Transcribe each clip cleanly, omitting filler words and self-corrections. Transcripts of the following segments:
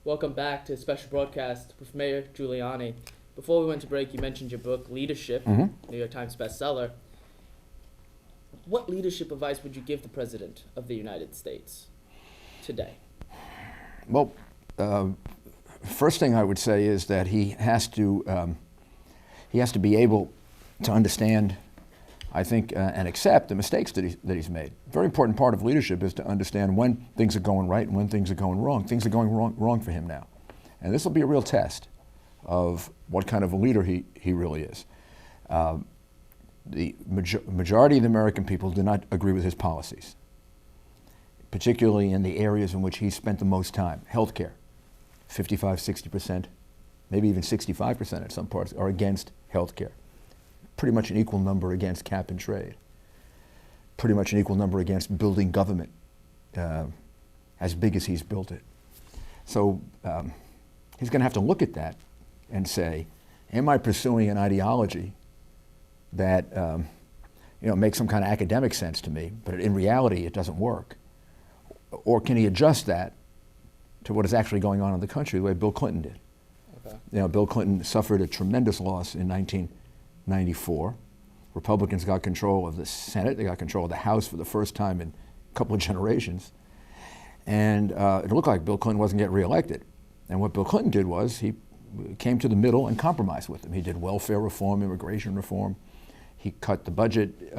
Welcome back to Special Broadcast with Mayor Giuliani. Before we went to break, you mentioned your book, Leadership, New York Times bestseller. What leadership advice would you give the President of the United States today? Well, first thing I would say is that he has to be able to understand, I think, and accept the mistakes that he's made. A very important part of leadership is to understand when things are going right and when things are going wrong. Things are going wrong for him now. And this will be a real test of what kind of a leader he really is. The majority of the American people do not agree with his policies, particularly in the areas in which he spent the most time. Healthcare, 55, 60%, maybe even 65% at some parts are against healthcare. Pretty much an equal number against cap and trade. Pretty much an equal number against building government as big as he's built it. So he's going to have to look at that and say, am I pursuing an ideology that makes some kind of academic sense to me, but in reality it doesn't work? Or can he adjust that to what is actually going on in the country the way Bill Clinton did? Okay. Bill Clinton suffered a tremendous loss in 1994. Republicans got control of the Senate, they got control of the House for the first time in a couple of generations. And it looked like Bill Clinton wasn't getting reelected. And what Bill Clinton did was he came to the middle and compromised with them. He did welfare reform, immigration reform. He cut the budget.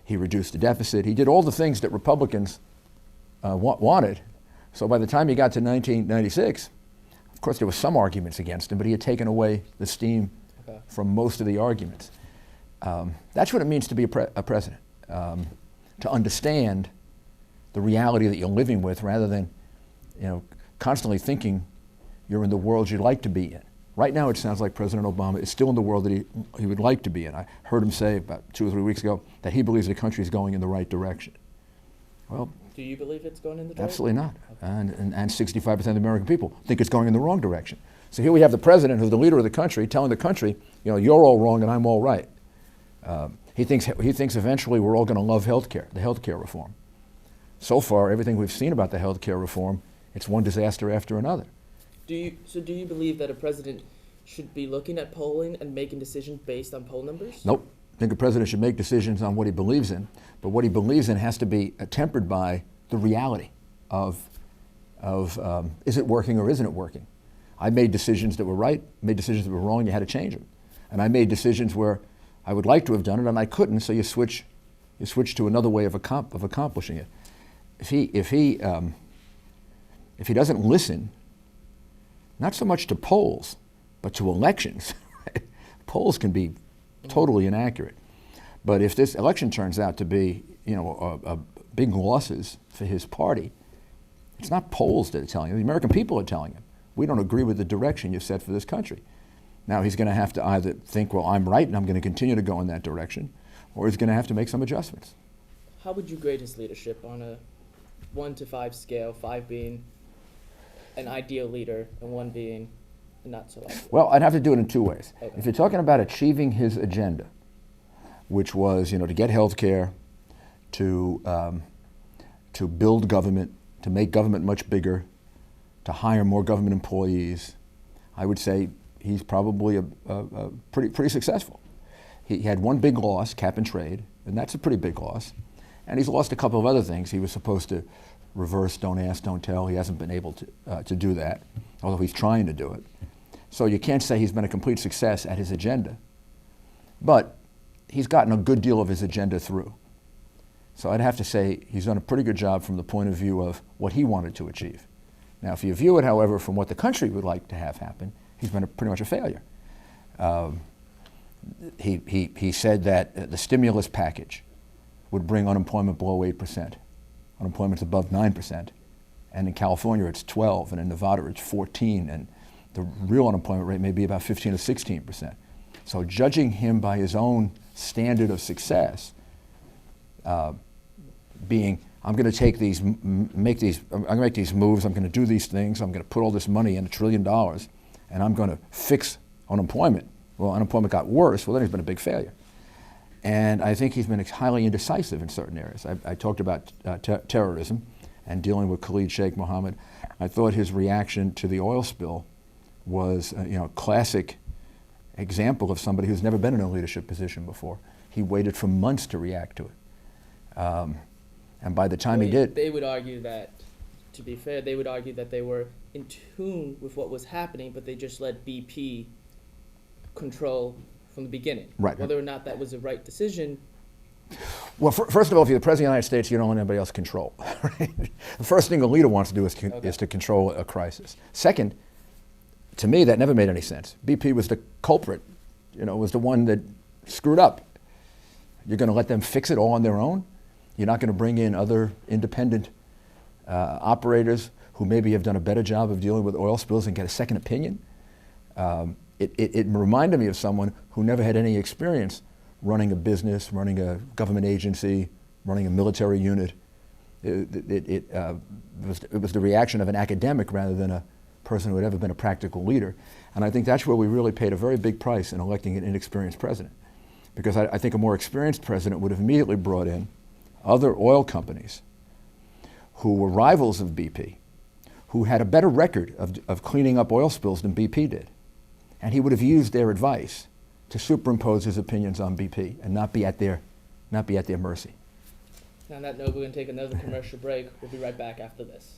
He reduced the deficit. He did all the things that Republicans wanted. So by the time he got to 1996, of course there were some arguments against him, but he had taken away the steam from most of the arguments. That's what it means to be a president, to understand the reality that you're living with rather than constantly thinking you're in the world you'd like to be in. Right now it sounds like President Obama is still in the world that he would like to be in. I heard him say about 2 or 3 weeks ago that he believes the country is going in the right direction. Well, do you believe it's going in the direction? Absolutely not. And 65% of the American people think it's going in the wrong direction. So here we have the president, who's the leader of the country, telling the country, you're all wrong and I'm all right. He thinks eventually we're all going to love healthcare, the healthcare reform. So far, everything we've seen about the healthcare reform, it's one disaster after another. Do you believe that a president should be looking at polling and making decisions based on poll numbers? Nope. I think a president should make decisions on what he believes in, but what he believes in has to be tempered by the reality of is it working or isn't it working? I made decisions that were right, made decisions that were wrong, you had to change them. And I made decisions where I would like to have done it and I couldn't, so you switch to another way of accomplishing it. If he doesn't listen, not so much to polls, but to elections, polls can be totally inaccurate. But if this election turns out to be, big losses for his party, it's not polls that are telling him. The American people are telling him, we don't agree with the direction you've set for this country. Now he's going to have to either think, well, I'm right and I'm going to continue to go in that direction, or he's going to have to make some adjustments. How would you grade his leadership on a 1 to 5 scale, 5 being an ideal leader and 1 being not so ideal? Well, I'd have to do it in 2 ways. Okay. If you're talking about achieving his agenda, which was, to get health care, to build government, to make government much bigger, to hire more government employees, I would say he's probably a pretty successful. He had 1 big loss, cap and trade, and that's a pretty big loss. And he's lost a couple of other things. He was supposed to reverse don't ask, don't tell. He hasn't been able to do that, although he's trying to do it. So you can't say he's been a complete success at his agenda, but he's gotten a good deal of his agenda through. So I'd have to say he's done a pretty good job from the point of view of what he wanted to achieve. Now, if you view it, however, from what the country would like to have happen, he's been pretty much a failure. He said that the stimulus package would bring unemployment below 8%. Unemployment's above 9%. And in California, it's 12, and in Nevada, it's 14, and the real unemployment rate may be about 15 or 16%. So judging him by his own standard of success, being, I'm going to take these, I'm going to make these moves, I'm going to do these things, I'm going to put all this money in, $1 trillion, and I'm going to fix unemployment. Well, unemployment got worse, well then he's been a big failure. And I think he's been highly indecisive in certain areas. I talked about terrorism and dealing with Khalid Sheikh Mohammed. I thought his reaction to the oil spill was a classic example of somebody who's never been in a leadership position before. He waited for months to react to it. And by the time he did... They would argue that, to be fair, they would argue that they were in tune with what was happening, but they just let BP control from the beginning. Right. Whether or not that was the right decision. Well, first of all, if you're the President of the United States, you don't let anybody else control. Right? The first thing a leader wants to do is to control a crisis. Second, to me, that never made any sense. BP was the culprit, was the one that screwed up. You're going to let them fix it all on their own? You're not going to bring in other independent operators who maybe have done a better job of dealing with oil spills and get a second opinion? It reminded me of someone who never had any experience running a business, running a government agency, running a military unit. It was the reaction of an academic rather than a person who had ever been a practical leader. And I think that's where we really paid a very big price in electing an inexperienced president. Because I think a more experienced president would have immediately brought in other oil companies who were rivals of BP, who had a better record of cleaning up oil spills than BP did. And he would have used their advice to superimpose his opinions on BP and not be at their mercy. On that note, we're going to take another commercial break. We'll be right back after this.